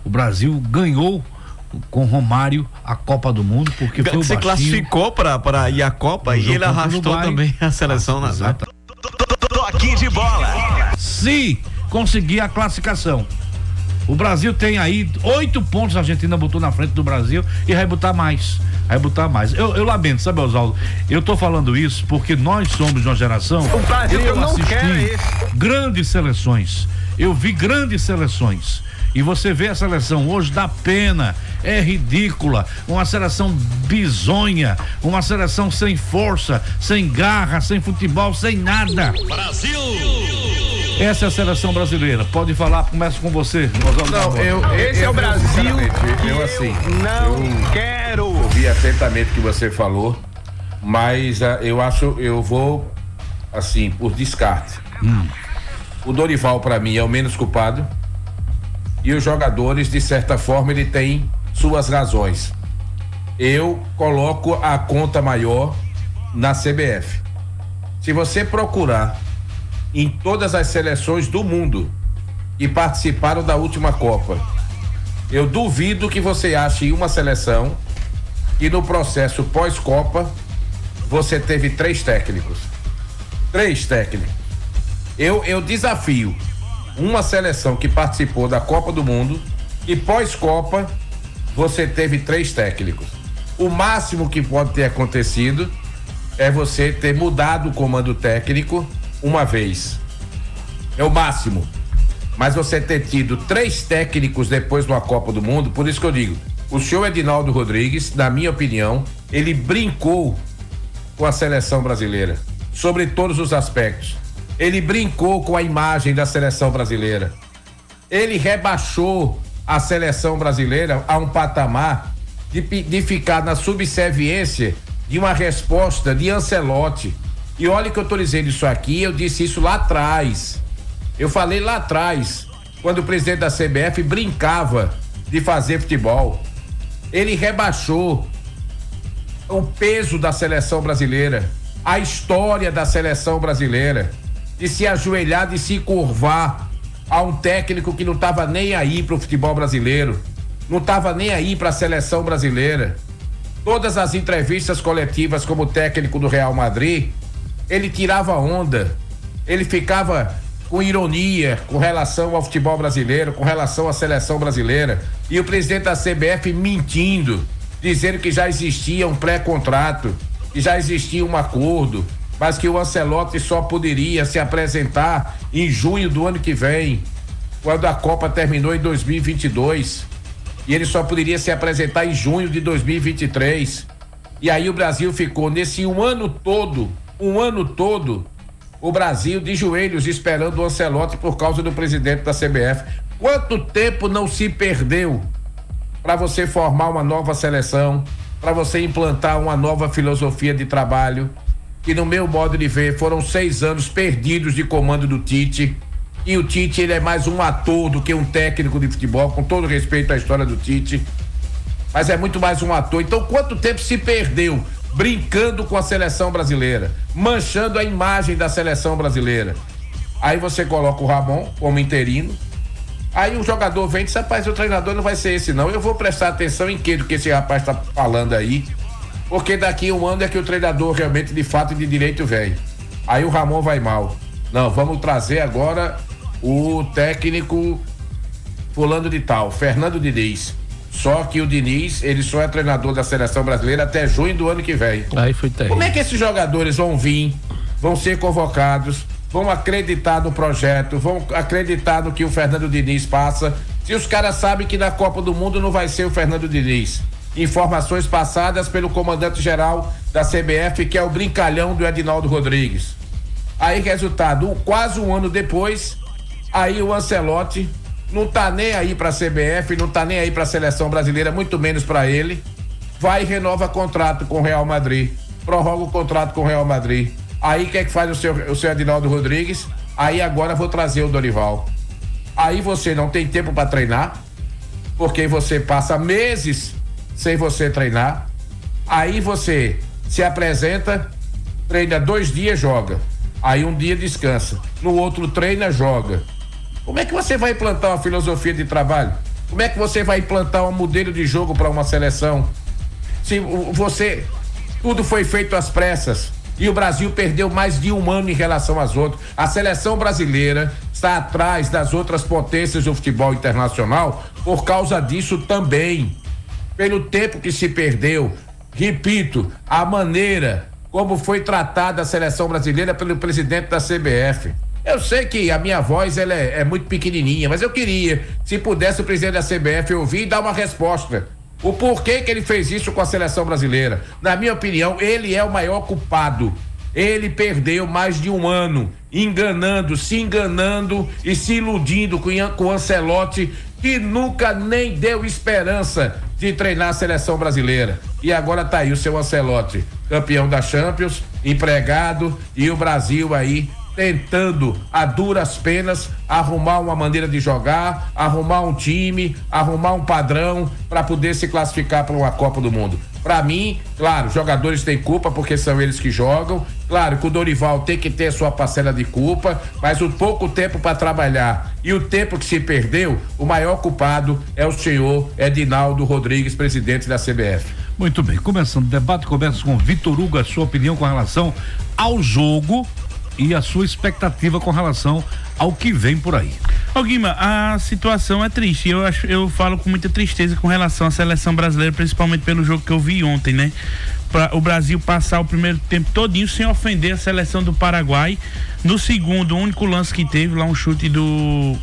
O Brasil ganhou com Romário a Copa do Mundo, porque foi o Você classificou para ir à Copa e ele arrastou também a seleção na exato. Toque de bola. Se conseguir a classificação. O Brasil tem aí 8 pontos, a Argentina botou na frente do Brasil e vai botar mais. Eu lamento, sabe, Oswaldo? Eu tô falando isso porque nós somos de uma geração. O Brasil eu não quero grandes seleções. Eu vi grandes seleções. E você vê a seleção hoje, dá pena, é ridícula, uma seleção bizonha, uma seleção sem força, sem garra, sem futebol, sem nada. Brasil! Essa é a seleção brasileira. Pode falar, começa com você. Esse é o Brasil. Não quero. Ouvi atentamente o que você falou, mas eu vou assim, por descarte. O Dorival, para mim, é o menos culpado. E os jogadores, de certa forma, ele tem suas razões. Eu coloco a conta maior na CBF. Se você procurar em todas as seleções do mundo que participaram da última Copa, eu duvido que você ache uma seleção e no processo pós-Copa você teve 3 técnicos. 3 técnicos. Eu desafio uma seleção que participou da Copa do Mundo e pós-Copa você teve 3 técnicos. O máximo que pode ter acontecido é você ter mudado o comando técnico uma vez. É o máximo. Mas você ter tido 3 técnicos depois de uma Copa do Mundo, por isso que eu digo, o senhor Edinaldo Rodrigues, na minha opinião, ele brincou com a seleção brasileira, sobre todos os aspectos. Ele brincou com a imagem da seleção brasileira. Ele rebaixou a seleção brasileira a um patamar de ficar na subserviência de uma resposta de Ancelotti. E olha que eu tô dizendo isso aqui, eu disse isso lá atrás. Eu falei lá atrás, quando o presidente da CBF brincava de fazer futebol. Ele rebaixou o peso da seleção brasileira, a história da seleção brasileira, de se ajoelhar, de se curvar a um técnico que não estava nem aí pro futebol brasileiro, não estava nem aí para a seleção brasileira. Todas as entrevistas coletivas como técnico do Real Madrid, ele tirava onda, ele ficava com ironia com relação ao futebol brasileiro, com relação à seleção brasileira, e o presidente da CBF mentindo, dizendo que já existia um pré-contrato, que já existia um acordo, mas que o Ancelotti só poderia se apresentar em junho do ano que vem, quando a Copa terminou em 2022, e ele só poderia se apresentar em junho de 2023. E aí o Brasil ficou nesse um ano todo, o Brasil de joelhos esperando o Ancelotti por causa do presidente da CBF. Quanto tempo não se perdeu para você formar uma nova seleção, para você implantar uma nova filosofia de trabalho, que no meu modo de ver foram 6 anos perdidos de comando do Tite. E o Tite, ele é mais um ator do que um técnico de futebol, com todo respeito à história do Tite, mas é muito mais um ator. Então quanto tempo se perdeu brincando com a seleção brasileira, manchando a imagem da seleção brasileira? Aí você coloca o Ramon como interino, aí o jogador vem e diz: rapaz, o treinador não vai ser esse não, eu vou prestar atenção em que do que esse rapaz tá falando aí, porque daqui um ano é que o treinador realmente de fato e de direito vem. Aí o Ramon vai mal. Não, vamos trazer agora o técnico fulano de tal, Fernando Diniz. Só que o Diniz, ele só é treinador da seleção brasileira até junho do ano que vem. Aí foi terrível. Como é que esses jogadores vão vir, vão ser convocados, vão acreditar no projeto, vão acreditar no que o Fernando Diniz passa, se os caras sabem que na Copa do Mundo não vai ser o Fernando Diniz? Informações passadas pelo comandante-geral da CBF, que é o brincalhão do Edinaldo Rodrigues. Aí, resultado, quase um ano depois, aí o Ancelotti não tá nem aí pra CBF, não tá nem aí pra seleção brasileira, muito menos pra ele. Vai e renova contrato com o Real Madrid, prorroga o contrato com o Real Madrid. Aí o que é que faz o seu Edinaldo Rodrigues? Aí agora vou trazer o Dorival. Aí você não tem tempo pra treinar, porque você passa meses sem você treinar. Aí você se apresenta, treina 2 dias, joga. Aí um dia descansa, no outro treina, joga. Como é que você vai implantar uma filosofia de trabalho? Como é que você vai implantar um modelo de jogo para uma seleção? Se tudo foi feito às pressas e o Brasil perdeu mais de um ano em relação às outras. A seleção brasileira está atrás das outras potências do futebol internacional por causa disso também. Pelo tempo que se perdeu, repito, a maneira como foi tratada a seleção brasileira pelo presidente da CBF. Eu sei que a minha voz ela é muito pequenininha, mas eu queria, se pudesse o presidente da CBF ouvir e dar uma resposta. O porquê que ele fez isso com a seleção brasileira? Na minha opinião, ele é o maior culpado. Ele perdeu mais de um ano se enganando e se iludindo com o Ancelotti, que nunca nem deu esperança de treinar a seleção brasileira. E agora tá aí o seu Ancelotti, campeão da Champions, empregado, e o Brasil aí tentando a duras penas arrumar uma maneira de jogar, arrumar um time, arrumar um padrão para poder se classificar para uma Copa do Mundo. Para mim, claro, jogadores têm culpa porque são eles que jogam. Claro que o Dorival tem que ter sua parcela de culpa, mas o pouco tempo para trabalhar e o tempo que se perdeu, o maior culpado é o senhor Edinaldo Rodrigues, presidente da CBF. Muito bem, começando o debate, começa com Vitor Hugo, a sua opinião com relação ao jogo e a sua expectativa com relação ao que vem por aí. Ô Guima, a situação é triste, eu falo com muita tristeza com relação à seleção brasileira, principalmente pelo jogo que eu vi ontem, né? O Brasil passar o primeiro tempo todinho sem ofender a seleção do Paraguai. No segundo, o único lance que teve lá, um chute do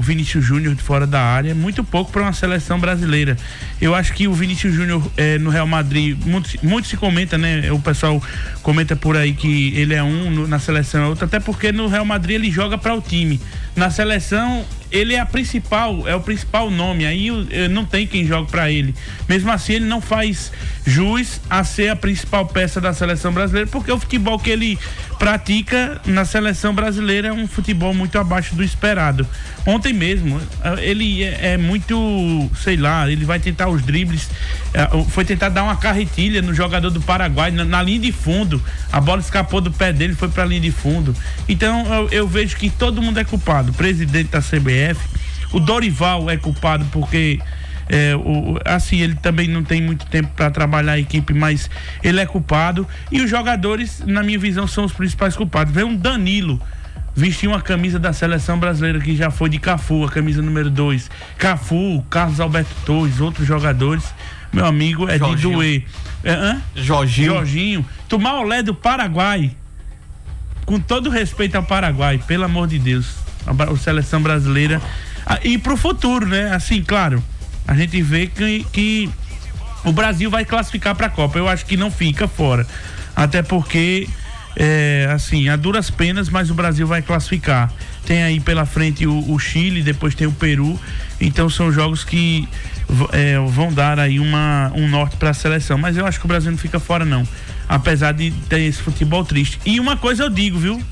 Vinícius Júnior de fora da área, muito pouco para uma seleção brasileira. Eu acho que o Vinícius Júnior no Real Madrid, muito se comenta, né? O pessoal comenta por aí que ele é na seleção é outro, até porque no Real Madrid ele joga para o time. Na seleção ele é o principal nome, aí não tem quem jogue para ele. Mesmo assim ele não faz jus a ser a principal peça da seleção brasileira, porque o futebol que ele pratica na seleção brasileira é um futebol muito abaixo do esperado. Ontem mesmo ele é muito, sei lá, ele vai tentar os dribles, foi tentar dar uma carretilha no jogador do Paraguai na linha de fundo, a bola escapou do pé dele, foi para a linha de fundo. Então eu vejo que todo mundo é culpado, o presidente da CBF, o Dorival é culpado porque assim, ele também não tem muito tempo para trabalhar a equipe, mas ele é culpado, e os jogadores, na minha visão, são os principais culpados. Vem um Danilo vestiu uma camisa da seleção brasileira que já foi de Cafu, a camisa número 2. Cafu, Carlos Alberto Torres, outros jogadores, meu amigo, é Jorginho. De doer. Jorginho. Tomar olé do Paraguai, com todo respeito ao Paraguai, pelo amor de Deus, a seleção brasileira, e pro futuro, né? Assim, claro, a gente vê que o Brasil vai classificar para a Copa. Eu acho que não fica fora, até porque assim, a duras penas, mas o Brasil vai classificar. Tem aí pela frente o Chile, depois tem o Peru, então são jogos que vão dar aí um norte para a seleção, mas eu acho que o Brasil não fica fora não, apesar de ter esse futebol triste. E uma coisa eu digo, viu,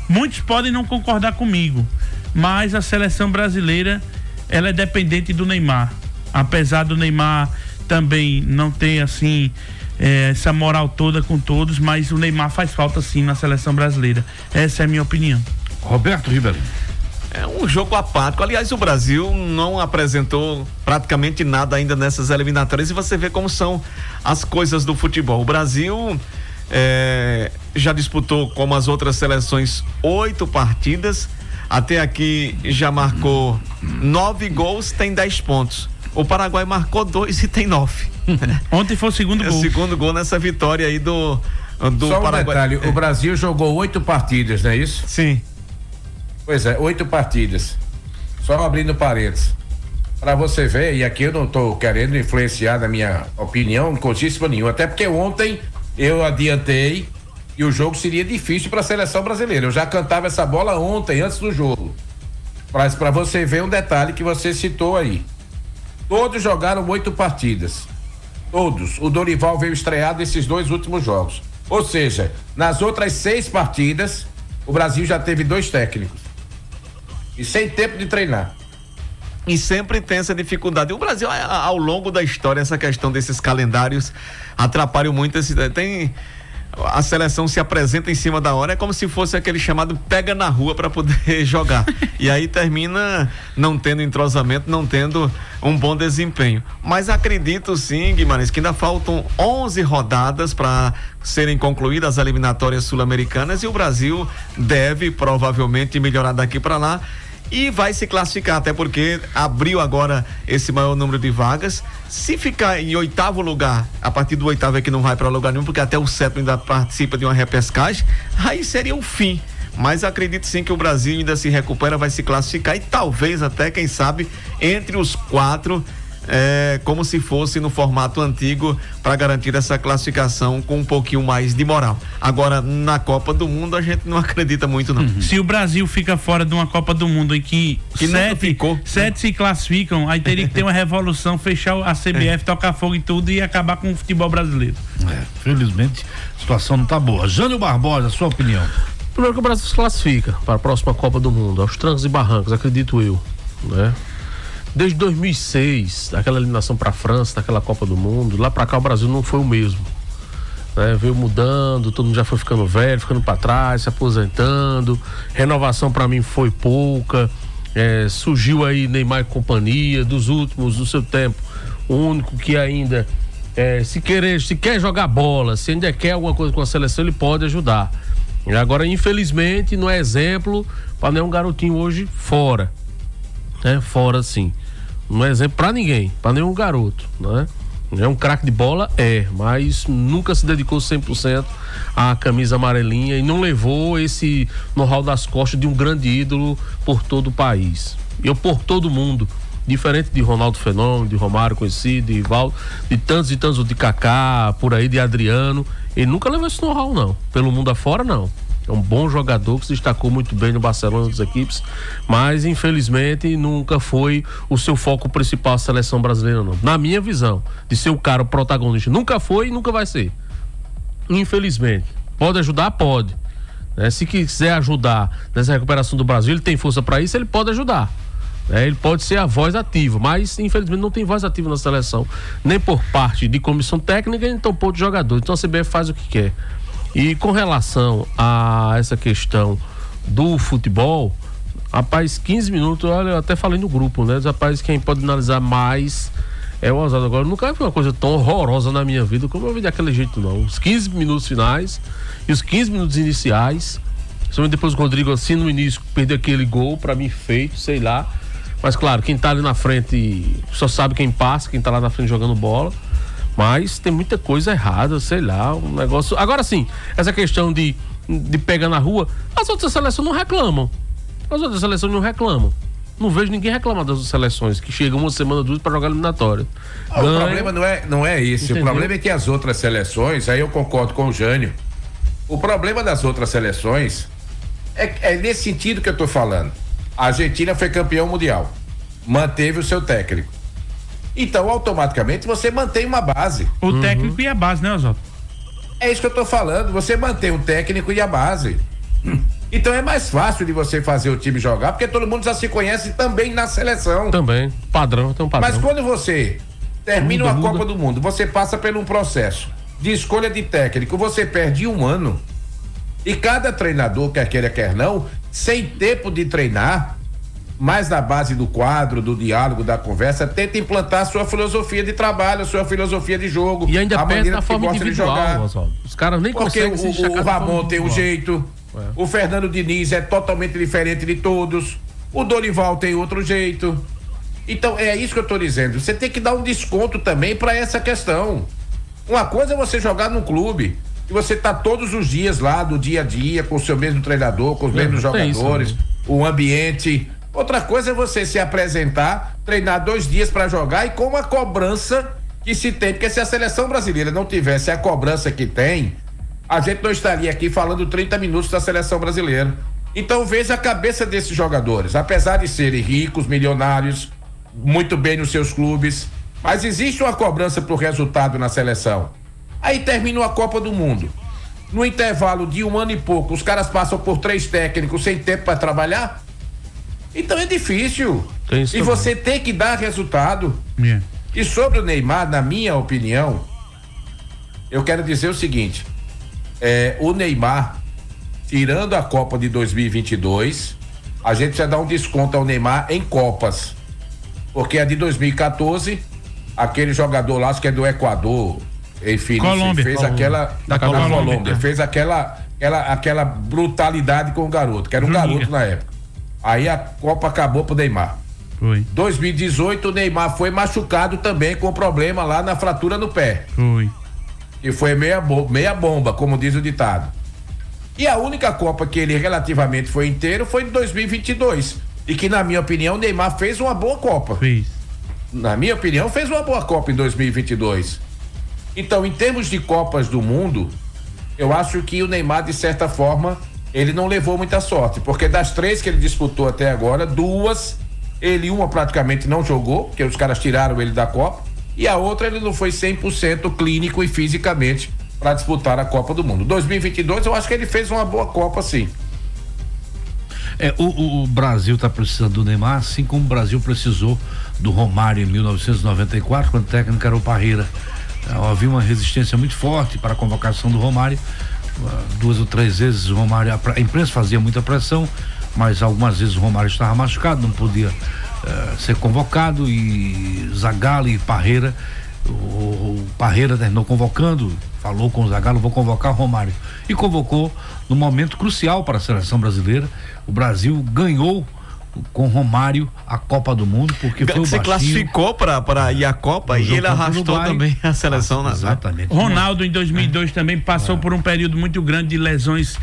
muitos podem não concordar comigo, mas a seleção brasileira, ela é dependente do Neymar, apesar do Neymar também não ter assim essa moral toda com todos, mas o Neymar faz falta sim na seleção brasileira. Essa é a minha opinião. Roberto Ribeiro. É um jogo apático. Aliás, o Brasil não apresentou praticamente nada ainda nessas eliminatórias, e você vê como são as coisas do futebol. O Brasil já disputou, como as outras seleções, 8 partidas. Até aqui já marcou 9 gols, tem 10 pontos. O Paraguai marcou 2 e tem 9. Ontem foi o segundo gol. O segundo gol nessa vitória aí do Só Paraguai. Um detalhe, o Brasil jogou 8 partidas, não é isso? Sim. Pois é, 8 partidas. Só abrindo parênteses. Pra você ver, e aqui eu não tô querendo influenciar na minha opinião, coisíssima nenhuma, até porque ontem eu adiantei que o jogo seria difícil para a seleção brasileira. Eu já cantava essa bola ontem, antes do jogo. Mas para você ver um detalhe que você citou aí. Todos jogaram 8 partidas. Todos. O Dorival veio estrear nesses 2 últimos jogos. Ou seja, nas outras 6 partidas, o Brasil já teve 2 técnicos. E sem tempo de treinar. E sempre tem essa dificuldade. O Brasil, ao longo da história, essa questão desses calendários atrapalha muito. a seleção se apresenta em cima da hora, é como se fosse aquele chamado pega na rua para poder jogar. E aí termina não tendo entrosamento, não tendo um bom desempenho. Mas acredito sim, Guimarães, que ainda faltam 11 rodadas para serem concluídas as eliminatórias sul-americanas e o Brasil deve provavelmente melhorar daqui para lá. E vai se classificar, até porque abriu agora esse maior número de vagas. Se ficar em 8º lugar, a partir do 8º é que não vai para lugar nenhum, porque até o 7º ainda participa de uma repescagem, aí seria o fim. Mas acredito sim que o Brasil ainda se recupera, vai se classificar e talvez até, quem sabe, entre os 4, como se fosse no formato antigo, para garantir essa classificação com um pouquinho mais de moral. Agora, na Copa do Mundo, a gente não acredita muito, não. Se o Brasil fica fora de uma Copa do Mundo em que 7 se classificam, aí teria que ter uma revolução, fechar a CBF, tocar fogo e tudo e acabar com o futebol brasileiro. Felizmente, a situação não tá boa. Jânio Barbosa, sua opinião? Primeiro que o Brasil se classifica para a próxima Copa do Mundo, aos trancos e barrancos, acredito eu, né? Desde 2006, aquela eliminação para a França, daquela Copa do Mundo, lá para cá o Brasil não foi o mesmo, né? Veio mudando, todo mundo já foi ficando velho, ficando para trás, se aposentando, renovação para mim foi pouca, surgiu aí Neymar e companhia, dos últimos do seu tempo, o único que ainda se quer jogar bola, se ainda quer alguma coisa com a seleção, ele pode ajudar. E agora, infelizmente, não é exemplo para nenhum garotinho hoje fora, né? Fora sim. Não é exemplo para ninguém, para nenhum garoto, né? É um craque de bola, mas nunca se dedicou 100% à camisa amarelinha e não levou esse know-how das costas de um grande ídolo por todo o país. E por todo mundo. Diferente de Ronaldo Fenômeno, de Romário conhecido, de Rivaldo, de tantos e tantos, de Kaká, por aí, de Adriano. Ele nunca levou esse know-how, não. Pelo mundo afora, não. É um bom jogador que se destacou muito bem no Barcelona das equipes, mas infelizmente nunca foi o seu foco principal a seleção brasileira, não. Na minha visão, de ser o cara o protagonista, nunca foi e nunca vai ser. Infelizmente. Pode ajudar? Pode. Se quiser ajudar nessa recuperação do Brasil, ele tem força para isso, ele pode ajudar. Ele pode ser a voz ativa, mas infelizmente não tem voz ativa na seleção, nem por parte de comissão técnica, nem tampouco de jogador. Então a CBF faz o que quer. E com relação a essa questão do futebol, rapaz, 15 minutos, olha, eu até falei no grupo, né? Rapaz, quem pode analisar mais é o Oswaldo. Agora, nunca vi uma coisa tão horrorosa na minha vida como eu vi daquele jeito, não. Os 15 minutos finais e os 15 minutos iniciais, somente depois o Rodrigo, assim, no início, perdeu aquele gol, pra mim, feito, sei lá. Mas, claro, quem tá ali na frente só sabe quem passa, quem tá lá na frente jogando bola. Mas tem muita coisa errada, sei lá, um negócio... Agora sim, essa questão de pegar na rua, as outras seleções não reclamam. As outras seleções não reclamam. Não vejo ninguém reclamar das outras seleções que chegam uma semana, 2 para jogar eliminatória. O problema não é esse. Entendeu? O problema é que as outras seleções, aí eu concordo com o Jânio, o problema das outras seleções é nesse sentido que eu tô falando. A Argentina foi campeão mundial, manteve o seu técnico. Então, automaticamente, você mantém uma base. O técnico e a base, né, Oswaldo? É isso que eu tô falando, você mantém o técnico e a base. Então é mais fácil de você fazer o time jogar, porque todo mundo já se conhece também na seleção. Também, padrão, tem um padrão. Mas quando você termina uma Copa do Mundo, você passa por um processo de escolha de técnico, você perde 1 ano. E cada treinador, quer queira, quer não, sem tempo de treinar, mais na base do quadro, do diálogo, da conversa, tenta implantar a sua filosofia de trabalho, a sua filosofia de jogo. E ainda perde na forma individual, os caras nem conseguem se destacar. Porque o Ramon tem um jeito, o Fernando Diniz é totalmente diferente de todos, o Dorival tem outro jeito. Então é isso que eu tô dizendo, você tem que dar um desconto também para essa questão. Uma coisa é você jogar num clube e você tá todos os dias lá, do dia a dia, com o seu mesmo treinador, com os mesmos jogadores, isso, o ambiente. Outra coisa é você se apresentar, treinar 2 dias para jogar e com uma cobrança que se tem, porque se a seleção brasileira não tivesse a cobrança que tem, a gente não estaria aqui falando 30 minutos da seleção brasileira. Então veja a cabeça desses jogadores, apesar de serem ricos, milionários, muito bem nos seus clubes, mas existe uma cobrança pro resultado na seleção. Aí termina a Copa do Mundo. No intervalo de 1 ano e pouco, os caras passam por 3 técnicos sem tempo para trabalhar. Então é difícil. E você tem que dar resultado. E sobre o Neymar, na minha opinião, eu quero dizer o seguinte: o Neymar, tirando a Copa de 2022, a gente já dá um desconto ao Neymar em Copas. Porque a de 2014, aquele jogador lá, acho que é do Equador, enfim, Colômbia. fez aquela. Da Colômbia. Fez aquela brutalidade com o garoto, que era um garoto na época. Aí a Copa acabou pro Neymar. Foi. 2018, o Neymar foi machucado também com problema lá na fratura no pé. Foi. E foi meia bomba, como diz o ditado. E a única Copa que ele relativamente foi inteiro foi em 2022. E que, na minha opinião, o Neymar fez uma boa Copa. Fez. Na minha opinião, fez uma boa Copa em 2022. Então, em termos de Copas do Mundo, eu acho que o Neymar, de certa forma, ele não levou muita sorte. Porque das 3 que ele disputou até agora, 2, uma praticamente não jogou, porque os caras tiraram ele da Copa. E a outra, ele não foi 100% clínico e fisicamente para disputar a Copa do Mundo. 2022, eu acho que ele fez uma boa Copa, sim. O Brasil está precisando do Neymar, assim como o Brasil precisou do Romário em 1994, quando o técnico era o Parreira. Havia uma resistência muito forte para a convocação do Romário. 2 ou 3 vezes o Romário, a imprensa fazia muita pressão, mas algumas vezes o Romário estava machucado, não podia ser convocado, e Zagallo e Parreira, o Parreira terminou convocando, falou com o Zagallo: vou convocar o Romário, e convocou num momento crucial para a seleção brasileira. O Brasil ganhou com Romário a Copa do Mundo, porque foi o se classificou para ir à Copa e ele arrastou também a seleção. Exatamente. Ronaldo, em 2002, também passou por um período muito grande de lesões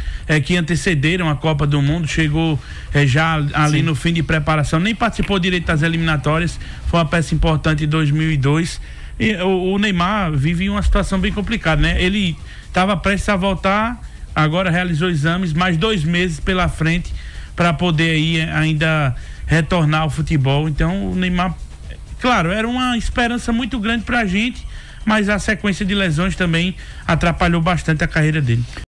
que antecederam a Copa do Mundo. Chegou já ali no fim de preparação, nem participou direito das eliminatórias. Foi uma peça importante em 2002. E o Neymar vive uma situação bem complicada, né? Ele estava prestes a voltar, agora realizou exames, mais 2 meses pela frente para poder aí ainda retornar ao futebol. Então o Neymar, claro, era uma esperança muito grande pra gente, mas a sequência de lesões também atrapalhou bastante a carreira dele.